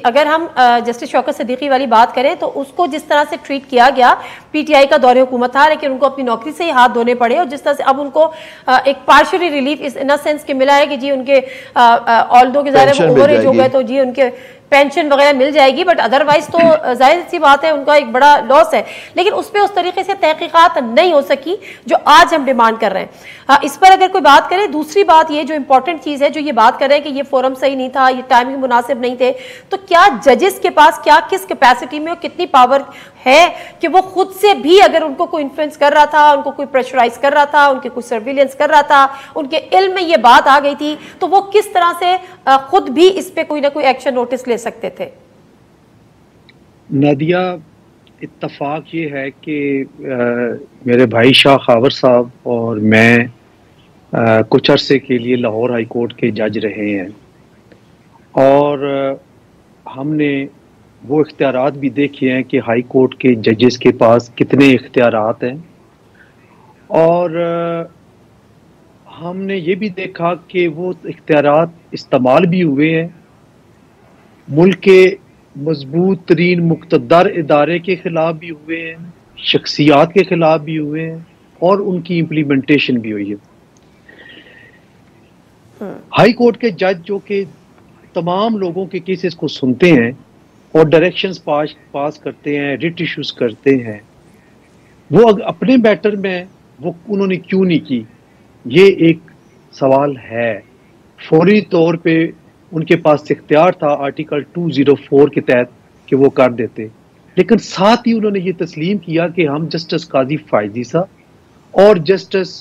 अगर हम जस्टिस शौकत सिद्दीकी वाली बात करें तो उसको जिस तरह से ट्रीट किया गया, पीटीआई का दौरे हुकूमत था लेकिन उनको अपनी नौकरी से ही हाथ धोने पड़े, और जिस तरह से अब उनको एक पार्शियली रिलीफ इस इन सेंस के मिला है कि जी उनके ऑल्दो के ज़ाहिर ओवर एज हो गए तो जी उनके पेंशन वगैरह मिल जाएगी, बट अदरवाइज तो जाहिर सी बात है उनका एक बड़ा लॉस है। लेकिन उस पर उस तरीके से तहकीकात नहीं हो सकी जो आज हम डिमांड कर रहे हैं। इस पर अगर कोई बात करे, दूसरी बात ये जो इंपॉर्टेंट चीज़ है जो ये बात कर रहे हैं कि ये फोरम सही नहीं था, ये टाइमिंग मुनासिब नहीं थे, तो क्या जजेस के पास क्या किस कैपेसिटी में और कितनी पावर है कि वो खुद से भी अगर उनको कोई इन्फ्लुएंस कर रहा था, उनको कोई प्रेशराइज कर रहा था, उनके कोई सर्विलेंस कर रहा था, उनके इल्म में ये बात आ गई थी, तो वो किस तरह से खुद भी इस पे कोई ना कोई एक्शन नोटिस ले सकते थे? नादिया, इत्तफाक ये है कि मेरे भाई शाह खावर साहब और मैं कुछ अरसे के लिए लाहौर हाई कोर्ट के जज रहे हैं, और हमने वो इख्तियारात भी देखे हैं कि हाई कोर्ट के जजेस के पास कितने इख्तियारात हैं, और हमने ये भी देखा कि वो इख्तियारात इस्तेमाल भी हुए हैं मुल्क के मजबूत तरीन मुक़्तदर इदारे के ख़िलाफ़ भी हुए हैं, शख्सियात के ख़िलाफ़ भी हुए हैं, और उनकी इम्प्लीमेंटेशन भी हुई है। हाई कोर्ट के जज जो कि तमाम लोगों के केसेस को सुनते हैं और डायरेक्शंस पास करते हैं, रिट इश्यूज करते हैं, वो अपने मैटर में वो उन्होंने क्यों नहीं की, ये एक सवाल है। फौरी तौर पे उनके पास इख्तियार था आर्टिकल 204 के तहत कि वो कर देते, लेकिन साथ ही उन्होंने ये तस्लीम किया कि हम जस्टिस काजी फायजी साहब और जस्टिस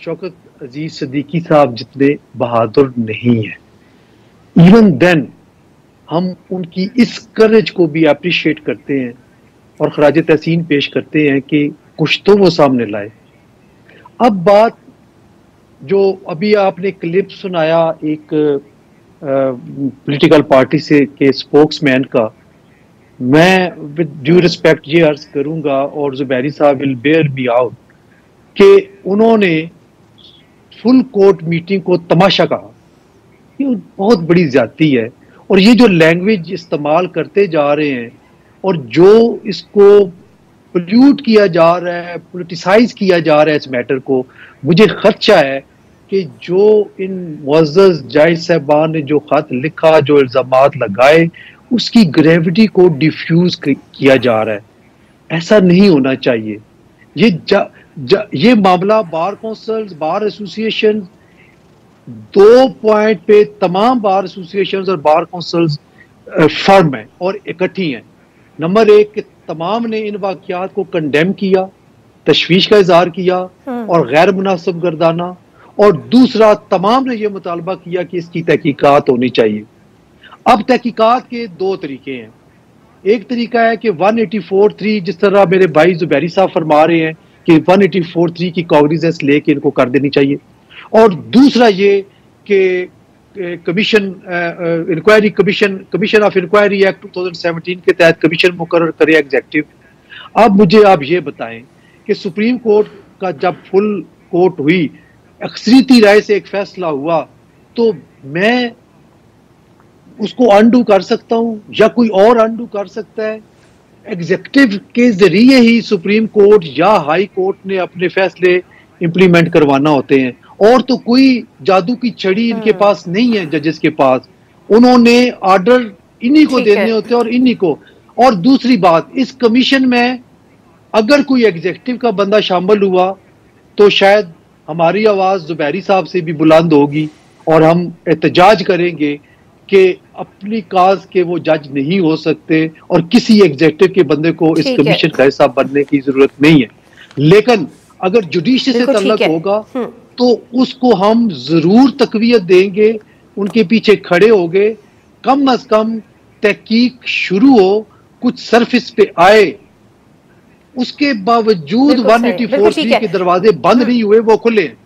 शौकत अजीज सिद्दीकी साहब जितने बहादुर नहीं हैं। इवन देन हम उनकी इस करेज को भी अप्रिशिएट करते हैं और खराज तहसीन पेश करते हैं कि कुछ तो वो सामने लाए। अब बात जो अभी आपने क्लिप सुनाया एक पॉलिटिकल पार्टी से के स्पोक्समैन का, मैं विद ड्यू रिस्पेक्ट ये अर्ज करूंगा और जुबैरी साहब विल बेयर बी आउट कि उन्होंने फुल कोर्ट मीटिंग को तमाशा कहा। ये बहुत बड़ी ज्यादती है, और ये जो लैंग्वेज इस्तेमाल करते जा रहे हैं और जो इसको पोल्यूट किया जा रहा है, पोलिटिसाइज किया जा रहा है इस मैटर को, मुझे खदशा है कि जो इन मुअज़्ज़ज़ जज साहबान ने जो खत लिखा, जो इल्जामात लगाए, उसकी ग्रेविटी को डिफ्यूज किया जा रहा है। ऐसा नहीं होना चाहिए। ये मामला bar council, bar association, 2 point पे तमाम बार एसोसिएशन और बार काउंसिल्स फर्म है और इकट्ठी हैं। नंबर 1 कि तमाम ने इन वाक़यात को कंडेम किया, तशवीश का इजहार किया और गैर मुनासिब गर्दाना, और दूसरा तमाम ने यह मुतालबा किया कि इसकी तहकीकात होनी चाहिए। अब तहकीकात के 2 तरीके हैं। एक तरीका है कि 184(3 जिस तरह मेरे भाई जुबैरी साहब फरमा रहे हैं कि 184(3 की कॉग्निजेंस लेके इनको कर देनी चाहिए, और दूसरा ये कि commission inquiry commission of inquiry act 2017 के तहत कमीशन मुकर्रर करे एग्जीक्यूटिव। अब मुझे आप ये बताएं कि सुप्रीम कोर्ट का जब फुल कोर्ट हुई, अक्सरियती राय से एक फैसला हुआ, तो मैं उसको अनडू कर सकता हूं या कोई और अनडू कर सकता है? एग्जीक्यूटिव के जरिए ही सुप्रीम कोर्ट या हाई कोर्ट ने अपने फैसले इंप्लीमेंट करवाना होते हैं, और तो कोई जादू की छड़ी इनके पास नहीं है जजेस के पास। उन्होंने ऑर्डर इन्हीं को देने होते हैं और इन्हीं को। और दूसरी बात, इस कमीशन में अगर कोई एग्जीक्यूटिव का बंदा शामिल हुआ तो शायद हमारी आवाज जुबैरी साहब से भी बुलंद होगी और हम एहतजाज करेंगे कि अपनी काज के वो जज नहीं हो सकते और किसी एग्जीक्यूटिव के बंदे को इस कमीशन का हिस्सा बनने की जरूरत नहीं है। लेकिन अगर जुडिशरी से तल्लक होगा तो उसको हम जरूर तकवीयत देंगे, उनके पीछे खड़े होंगे। कम अज कम तहकीक शुरू हो, कुछ सरफेस पे आए, उसके बावजूद 184(3) के दरवाजे बंद नहीं हुए, वो खुले हैं।